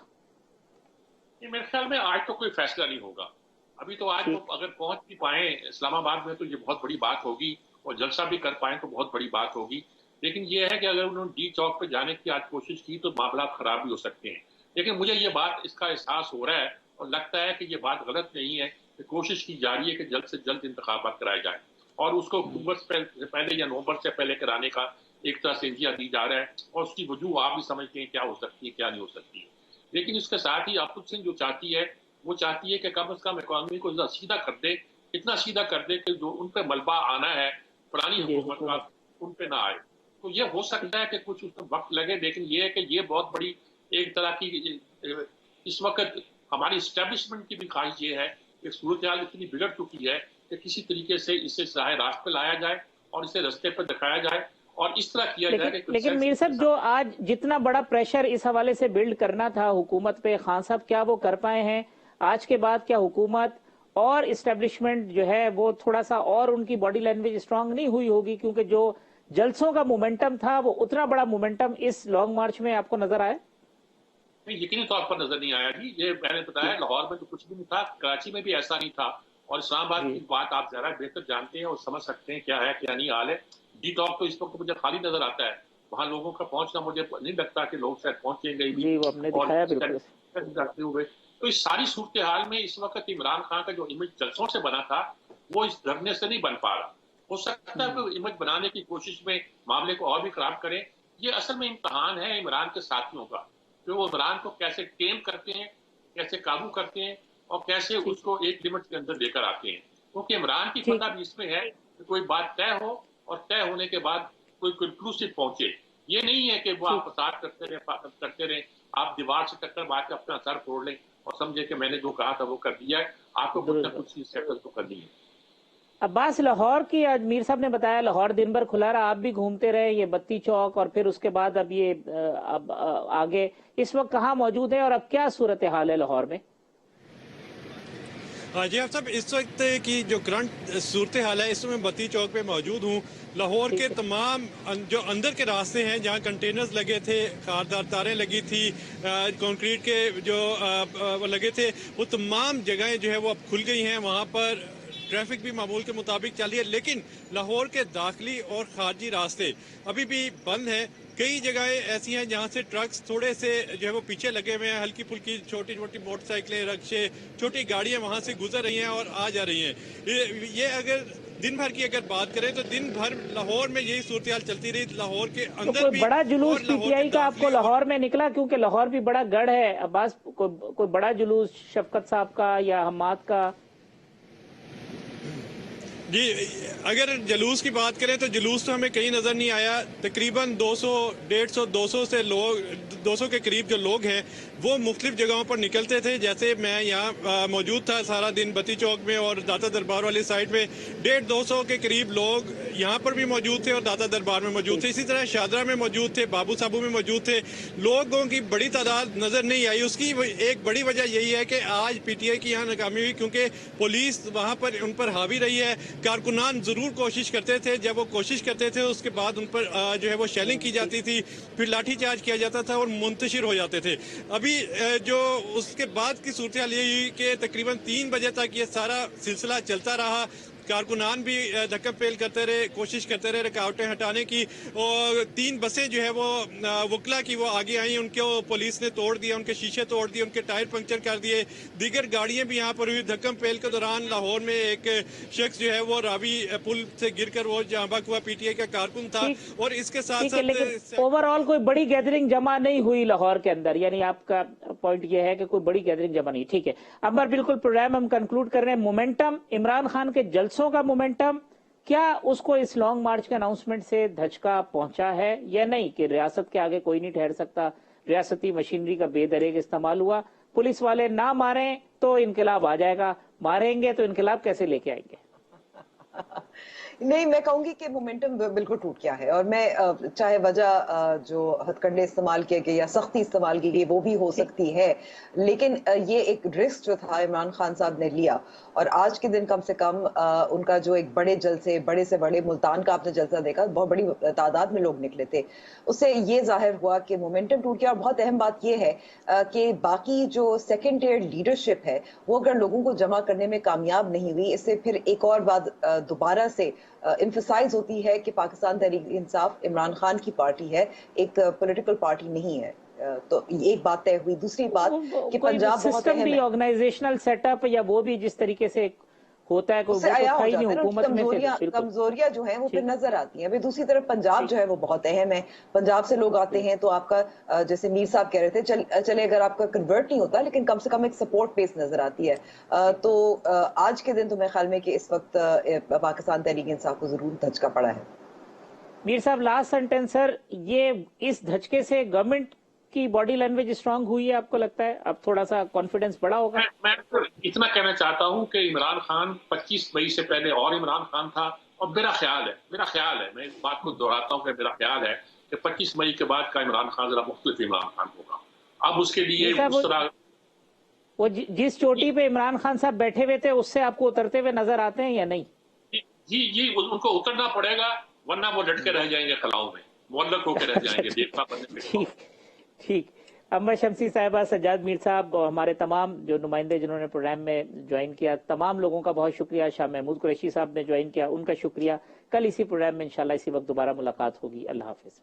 मेरे ख्याल में आज तो कोई फैसला नहीं होगा। अभी तो आज अगर पहुंच भी पाए इस्लामाबाद में तो ये बहुत बड़ी बात होगी, और जलसा भी कर पाए तो बहुत बड़ी बात होगी। लेकिन ये है कि अगर उन्होंने डी चौक पे जाने की आज कोशिश की तो मामला खराब भी हो सकते हैं। लेकिन मुझे ये बात, इसका एहसास हो रहा है और लगता है कि ये बात गलत नहीं है कि कोशिश की जा रही है कि जल्द से जल्द इंतखाबात कराए जाए, और उसको अक्टूबर से पहले या नवंबर से पहले कराने का एक तरह से इंदिया दी जा रहा है, और उसकी वजूह आप भी समझते हैं क्या हो सकती है क्या नहीं हो सकती है। लेकिन इसके साथ ही आफुद सिंह जो चाहती है वो चाहती है कि कम से कम इकॉनमी को सीधा कर दे, इतना सीधा कर दे कि जो उन पर मलबा आना है पुरानी हुकूमत का उन पे ना आए। तो ये हो सकता है कि कुछ उसमें वक्त लगे, लेकिन ये है कि ये बहुत बड़ी एक तरह की इस वक्त हमारी इस्टेब्लिशमेंट की भी ख्वाहिश ये है कि सूरत हाल इतनी बिगड़ चुकी है कि किसी तरीके से इसे राह रास्ते पे लाया जाए और इसे रास्ते पर दिखाया जाए और इस तरह किया जाए। लेकिन मीर साहब, जो आज जितना बड़ा प्रेशर इस हवाले से बिल्ड करना था हुकूमत पे, खान साहब क्या वो कर पाए हैं? आज के बाद क्या हुकूमत और इस्टेब्लिशमेंट जो है वो थोड़ा सा और उनकी बॉडी लैंग्वेज स्ट्रांग नहीं हुई होगी? क्योंकि जो जलसों का मोमेंटम था वो उतना बड़ा मोमेंटम इस लॉन्ग मार्च में आपको नजर आया? नहीं, यकीनी तौर पर नजर नहीं आया जी। ये मैंने बताया, लाहौर में तो कुछ भी नहीं था, कराची में भी ऐसा नहीं था, और इस्लामाबाद की बात आप जरा बेहतर जानते हैं और समझ सकते हैं क्या है क्या नहीं हाल है। डी टॉक तो इस वक्त मुझे खाली नजर आता है, वहाँ लोगों का पहुंचना मुझे नहीं लगता कि लोग शायद पहुंचेंगे भी, करते हुए। तो इस सारी सूरत हाल में इस वक्त इमरान खान का जो इमेज जलसों से बना था वो इस धरने से नहीं बन पा रहा। हो सकता है कि इमेज बनाने की कोशिश में मामले को और भी खराब करें। ये असल में इम्तहान है इमरान के साथियों का, कि वो इमरान को कैसे टेम करते हैं, कैसे काबू करते हैं, और कैसे उसको एक लिमिट के अंदर लेकर आते हैं, क्योंकि इमरान की ठीक। फतह भी इसमें है कि कोई बात तय हो और तय होने के बाद कोई कंक्लूसिव पहुंचे। ये नहीं है कि वो आप फसाद करते रहे, आप दीवार से टक्कर मार के अपना सर फोड़ लें और समझे कि मैंने जो कहा था वो कर दिया है। आपको कुछ ना कुछ चीज सेटल तो करनी है। अब्बास, लाहौर की आज मीर साहब ने बताया लाहौर दिन भर खुला रहा, आप भी घूमते रहे, ये बत्ती चौक और फिर उसके बाद अब ये अब आगे इस वक्त कहाँ मौजूद है और अब क्या सूरत हाल है लाहौर में? जी आप सब, इस वक्त की जो करंट सूरत हाल है इस समय बत्ती चौक पे मौजूद हूँ। लाहौर के तमाम जो अंदर के रास्ते हैं जहाँ कंटेनर्स लगे थे, खारदार तारें लगी थी, कंक्रीट के जो लगे थे, वो तमाम जगहें जो है वो अब खुल गई हैं। वहाँ पर ट्रैफिक भी मामूल के मुताबिक चल रही है, लेकिन लाहौर के दाखिली और खारजी रास्ते अभी भी बंद हैं। कई जगहें ऐसी हैं जहां से ट्रक्स थोड़े से जो है वो पीछे लगे हुए हैं, हल्की फुल्की छोटी छोटी मोटरसाइकिलें, रक्शे, छोटी गाड़ियां वहां से गुजर रही हैं और आ जा रही हैं। ये अगर दिन भर की अगर बात करें तो दिन भर लाहौर में यही सूरत हाल चलती रही। लाहौर के अंदर तो कोई बड़ा जुलूस पीटीआई का आपको लाहौर में निकला, क्योंकि लाहौर भी बड़ा गढ़ है अब्बास, कोई बड़ा जुलूस शफकत साहब का या हम्माद का? जी, अगर जुलूस की बात करें तो जुलूस तो हमें कहीं नजर नहीं आया। तकरीबन 200, 150, 200 से लोग, 200 के करीब जो लोग हैं वो मुख्तलिफ जगहों पर निकलते थे। जैसे मैं यहाँ मौजूद था सारा दिन बत्ती चौक में और दाता दरबार वाली साइड में, 150-200 के करीब लोग यहाँ पर भी मौजूद थे और दाता दरबार में मौजूद थे। इसी तरह शादरा में मौजूद थे, बाबू साबू में मौजूद थे। लोगों की बड़ी तादाद नजर नहीं आई। उसकी एक बड़ी वजह यही है कि आज पीटीआई की यहाँ नाकामी हुई, क्योंकि पुलिस वहाँ पर उन पर हावी रही है। कारकुनान जरूर कोशिश करते थे, जब वो कोशिश करते थे उसके बाद उन पर जो है वो शेलिंग की जाती थी, फिर लाठीचार्ज किया जाता था और मुंतशिर हो जाते थे। अभी जो उसके बाद की सूरत हाल ये हुई कि तकरीबन 3 बजे तक ये सारा सिलसिला चलता रहा। कारकुनान भी धक्का पेल करते रहे, कोशिश करते रहे रुकावटें हटाने की, और 3 बसें जो है वो वकला की वो आगे आई, उनको पुलिस ने तोड़ दिया, उनके शीशे तोड़ दिए, उनके टायर पंक्चर कर दिए। दीगर गाड़ियां भी यहाँ पर हुई। धक्का पेल के दौरान लाहौर में एक शख्स जो है वो रावी पुल से गिरकर वो जाँ बहक हुआ, पीटीआई का कारकुन था। और इसके साथ साथ लेकिन ओवरऑल कोई बड़ी गैदरिंग जमा नहीं हुई लाहौर के अंदर, यानी आपका पॉइंट ये है कि कोई बड़ी गैदरिंग जमा नहीं। ठीक है अंबर, बिल्कुल प्रोग्राम हम कंक्लूड कर रहे हैं। मोमेंटम, इमरान खान के जलसों का मोमेंटम, क्या उसको इस लॉन्ग मार्च के अनाउंसमेंट से धचका पहुंचा है या नहीं कि रियासत के आगे कोई नहीं ठहर सकता, रियासती मशीनरी का बेदरेग इस्तेमाल हुआ, पुलिस वाले ना मारें तो इनकलाब आ जाएगा, मारेंगे तो इनकलाब कैसे लेके आएंगे? नहीं, मैं कहूंगी कि मोमेंटम बिल्कुल टूट गया है। और मैं चाहे वजह जो हथकंडे इस्तेमाल किए गए या सख्ती इस्तेमाल की गई वो भी हो सकती है, लेकिन ये एक रिस्क जो था इमरान खान साहब ने लिया। और आज के दिन कम से कम उनका जो एक बड़े जलसे, बड़े से बड़े मुल्तान का आपने जलसा देखा, बहुत बड़ी तादाद में लोग निकले थे, उससे ये जाहिर हुआ कि मोमेंटम टूट गया। और बहुत अहम बात ये है कि बाकी जो सेकेंड टियर लीडरशिप है वो अगर लोगों को जमा करने में कामयाब नहीं हुई, इससे फिर एक और बात दोबारा से एम्फसाइज होती है कि पाकिस्तान तहरीक इंसाफ इमरान खान की पार्टी है, एक पॉलिटिकल पार्टी नहीं है। तो एक बात तय हुई। दूसरी बात कि पंजाब बहुत अहम है, ऑर्गेनाइजेशनल सेटअप या वो भी जिस तरीके से होता है, कमजोरियां जो है वो फिर नजर आती हैं। अभी दूसरी तरफ पंजाब जो है वो बहुत अहम है। पंजाब से लोग आते हैं तो आपका जैसे मीर साहब कह रहे थे, चले अगर आपका कन्वर्ट नहीं होता लेकिन कम से कम एक सपोर्ट बेस नजर आती है। तो आज के दिन तो मेरे ख्याल में कि इस वक्त पाकिस्तान तहरीक इंसाफ को जरूर धचका पड़ा है। मीर साहब लास्ट सेंटेंस सर, ये इस धचके से गवर्नमेंट की बॉडी लैंग्वेज स्ट्रांग हुई है, आपको लगता है अब थोड़ा सा कॉन्फिडेंस बढ़ा होगा? मैं तो इतना कहना चाहता हूं कि इमरान खान 25 मई से पहले और इमरान खान था, और मेरा ख्याल है, मैं इस बात को दोहराता हूं कि मेरा ख्याल है कि 25 मई के बाद का इमरान खान जरा मुख्तलिफ इमरान खान होगा। अब उसके लिए उस तरह वो जिस चोटी पे इमरान खान साहब बैठे हुए थे उससे आपको उतरते हुए नजर आते हैं या नहीं? जी उनको उतरना पड़ेगा, वरना वो लटके रह जाएंगे खलाओं में, मुअल्लक होकर रह जाएंगे देखना बनने। ठीक। अंबर शमसी साहिबा, सज्जाद मीर साहब और हमारे तमाम जो नुमाइंदे जिन्होंने प्रोग्राम में ज्वाइन किया, तमाम लोगों का बहुत शुक्रिया। शाह महमूद कुरैशी साहब ने ज्वाइन किया, उनका शुक्रिया। कल इसी प्रोग्राम में इंशाल्लाह इसी वक्त दोबारा मुलाकात होगी। अल्लाह हाफिज।